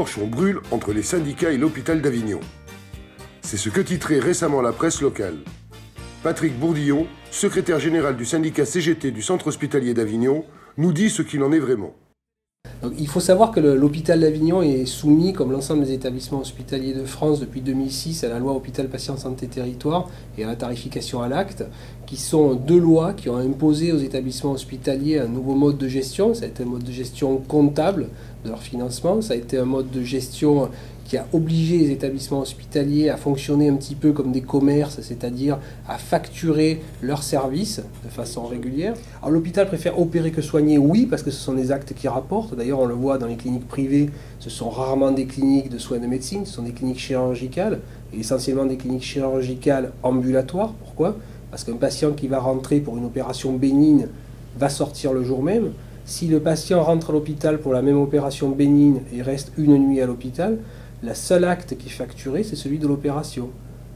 torchons brûlent entre les syndicats et l'hôpital d'Avignon. C'est ce que titrait récemment la presse locale. Patrick Bourdillon, secrétaire général du syndicat CGT du centre hospitalier d'Avignon, nous dit ce qu'il en est vraiment. Donc, il faut savoir que l'hôpital d'Avignon est soumis, comme l'ensemble des établissements hospitaliers de France depuis 2006, à la loi Hôpital Patient Santé Territoire et à la tarification à l'acte, qui sont deux lois qui ont imposé aux établissements hospitaliers un nouveau mode de gestion. Ça a été un mode de gestion comptable de leur financement, ça a été un mode de gestion qui a obligé les établissements hospitaliers à fonctionner un petit peu comme des commerces, c'est-à-dire à facturer leurs services de façon régulière. Alors l'hôpital préfère opérer que soigner, oui, parce que ce sont des actes qui rapportent. D'ailleurs, on le voit dans les cliniques privées, ce sont rarement des cliniques de soins de médecine, ce sont des cliniques chirurgicales, et essentiellement des cliniques chirurgicales ambulatoires. Pourquoi ? Parce qu'un patient qui va rentrer pour une opération bénigne va sortir le jour même. Si le patient rentre à l'hôpital pour la même opération bénigne et reste une nuit à l'hôpital, le seul acte qui est facturé, c'est celui de l'opération.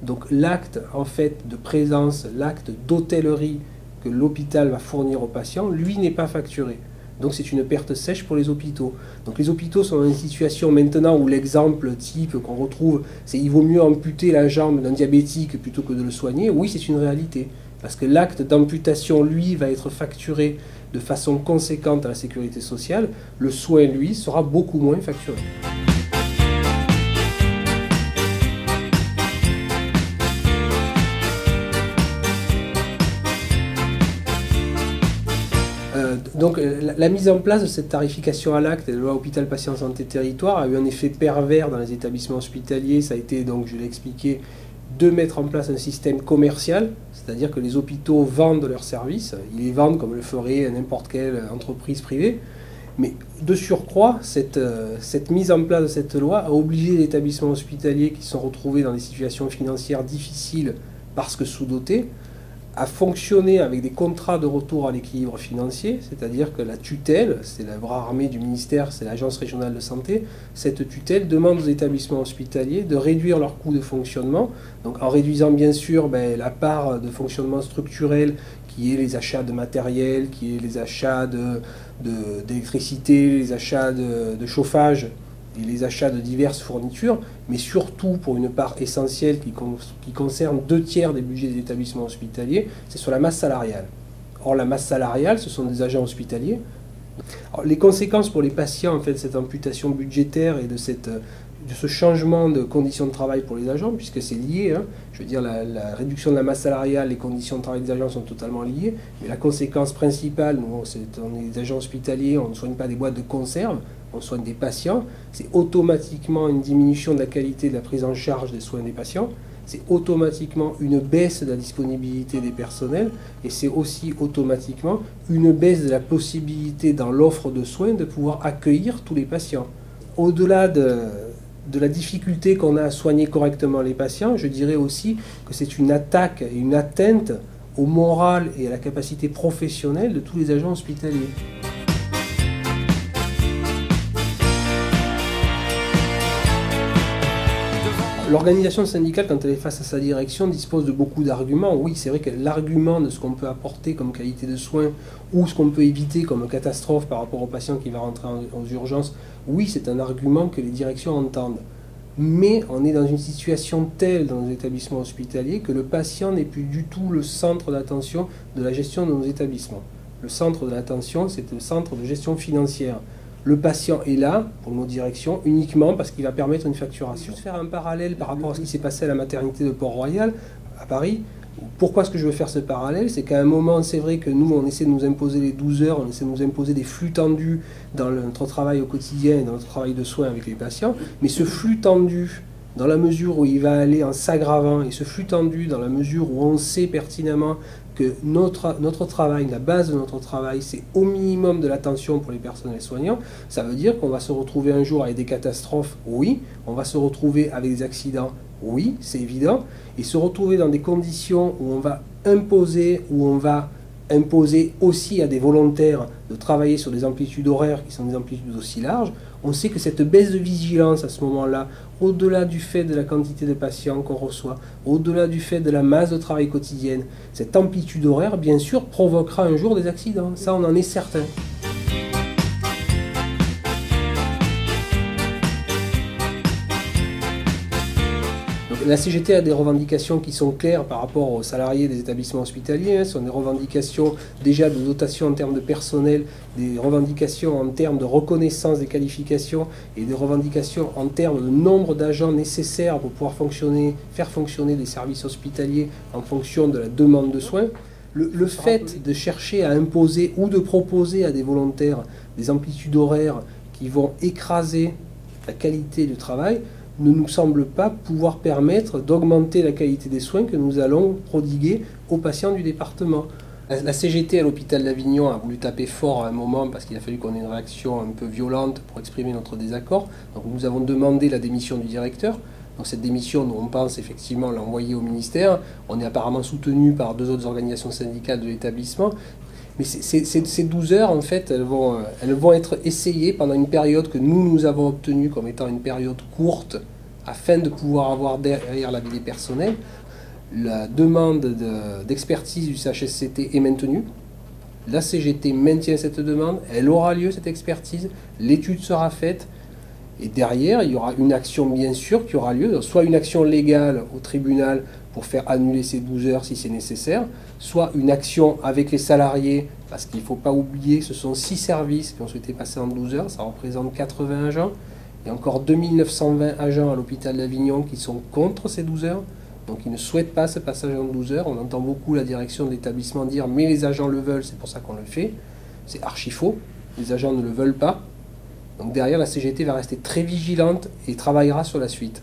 Donc l'acte en fait de présence, l'acte d'hôtellerie que l'hôpital va fournir au patient, lui n'est pas facturé. Donc c'est une perte sèche pour les hôpitaux. Donc les hôpitaux sont dans une situation maintenant où l'exemple type qu'on retrouve, c'est il vaut mieux amputer la jambe d'un diabétique plutôt que de le soigner. Oui, c'est une réalité. Parce que l'acte d'amputation, lui, va être facturé de façon conséquente à la sécurité sociale. Le soin, lui, sera beaucoup moins facturé. Donc la mise en place de cette tarification à l'acte et de la loi Hôpital Patient Santé Territoire a eu un effet pervers dans les établissements hospitaliers. Ça a été, donc je l'ai expliqué, de mettre en place un système commercial, c'est-à-dire que les hôpitaux vendent leurs services, ils les vendent comme le ferait n'importe quelle entreprise privée. Mais de surcroît, cette mise en place de cette loi a obligé les établissements hospitaliers qui se sont retrouvés dans des situations financières difficiles parce que sous-dotés, à fonctionner avec des contrats de retour à l'équilibre financier, c'est-à-dire que la tutelle, c'est la bras armé du ministère, c'est l'Agence régionale de santé, cette tutelle demande aux établissements hospitaliers de réduire leurs coûts de fonctionnement, donc en réduisant bien sûr la part de fonctionnement structurel qui est les achats de matériel, qui est les achats d'électricité, les achats de chauffage, et les achats de diverses fournitures, mais surtout pour une part essentielle qui concerne 2/3 des budgets des établissements hospitaliers, c'est sur la masse salariale. Or la masse salariale, ce sont des agents hospitaliers. Alors, les conséquences pour les patients en fait, de cette amputation budgétaire et de ce changement de conditions de travail pour les agents, puisque c'est lié, hein, je veux dire la réduction de la masse salariale, les conditions de travail des agents sont totalement liées, mais la conséquence principale, nous, on est des agents hospitaliers, on ne soigne pas des boîtes de conserve, on soigne des patients, c'est automatiquement une diminution de la qualité de la prise en charge des soins des patients, c'est automatiquement une baisse de la disponibilité des personnels et c'est aussi automatiquement une baisse de la possibilité dans l'offre de soins de pouvoir accueillir tous les patients. Au-delà de la difficulté qu'on a à soigner correctement les patients, je dirais aussi que c'est une attaque et une atteinte au moral et à la capacité professionnelle de tous les agents hospitaliers. L'organisation syndicale, quand elle est face à sa direction, dispose de beaucoup d'arguments. Oui, c'est vrai que l'argument de ce qu'on peut apporter comme qualité de soins ou ce qu'on peut éviter comme catastrophe par rapport au patient qui va rentrer en urgence, oui, c'est un argument que les directions entendent. Mais on est dans une situation telle dans nos établissements hospitaliers que le patient n'est plus du tout le centre d'attention de la gestion de nos établissements. Le centre de l'attention, c'est le centre de gestion financière. Le patient est là, pour nos directions, uniquement parce qu'il va permettre une facturation. Juste faire un parallèle par rapport à ce qui s'est passé à la maternité de Port-Royal, à Paris. Pourquoi est-ce que je veux faire ce parallèle? C'est qu'à un moment, c'est vrai que nous, on essaie de nous imposer les 12 heures, on essaie de nous imposer des flux tendus dans notre travail au quotidien et dans notre travail de soins avec les patients. Mais ce flux tendu, dans la mesure où il va aller en s'aggravant, et ce flux tendu dans la mesure où on sait pertinemment que notre travail, la base de notre travail, c'est au minimum de l'attention pour les personnels soignants, ça veut dire qu'on va se retrouver un jour avec des catastrophes, oui, on va se retrouver avec des accidents, oui, c'est évident, et se retrouver dans des conditions où on va imposer aussi à des volontaires de travailler sur des amplitudes horaires qui sont des amplitudes aussi larges, on sait que cette baisse de vigilance à ce moment-là, au-delà du fait de la quantité de patients qu'on reçoit, au-delà du fait de la masse de travail quotidienne, cette amplitude horaire, bien sûr, provoquera un jour des accidents. Ça, on en est certain. La CGT a des revendications qui sont claires par rapport aux salariés des établissements hospitaliers. Ce sont des revendications déjà de dotation en termes de personnel, des revendications en termes de reconnaissance des qualifications et des revendications en termes de nombre d'agents nécessaires pour pouvoir faire fonctionner des services hospitaliers en fonction de la demande de soins. Le fait de chercher à imposer ou de proposer à des volontaires des amplitudes horaires qui vont écraser la qualité du travail ne nous semble pas pouvoir permettre d'augmenter la qualité des soins que nous allons prodiguer aux patients du département. La CGT à l'hôpital d'Avignon a voulu taper fort à un moment parce qu'il a fallu qu'on ait une réaction un peu violente pour exprimer notre désaccord. Donc nous avons demandé la démission du directeur. Donc cette démission, nous, on pense effectivement l'envoyer au ministère. On est apparemment soutenu par 2 autres organisations syndicales de l'établissement. Mais ces 12 heures, en fait, elles vont être essayées pendant une période que nous avons obtenue comme étant une période courte, afin de pouvoir avoir derrière l'avis des personnels. La demande d'expertise du CHSCT est maintenue. La CGT maintient cette demande. Elle aura lieu, cette expertise. L'étude sera faite. Et derrière, il y aura une action, bien sûr, qui aura lieu. Soit une action légale au tribunal pour faire annuler ces 12 heures si c'est nécessaire, soit une action avec les salariés, parce qu'il ne faut pas oublier que ce sont 6 services qui ont souhaité passer en 12 heures, ça représente 80 agents. Il y a encore 2920 agents à l'hôpital d'Avignon qui sont contre ces 12 heures, donc ils ne souhaitent pas ce passage en 12 heures. On entend beaucoup la direction de l'établissement dire « mais les agents le veulent, c'est pour ça qu'on le fait ». C'est archi faux, les agents ne le veulent pas. Donc derrière, la CGT va rester très vigilante et travaillera sur la suite.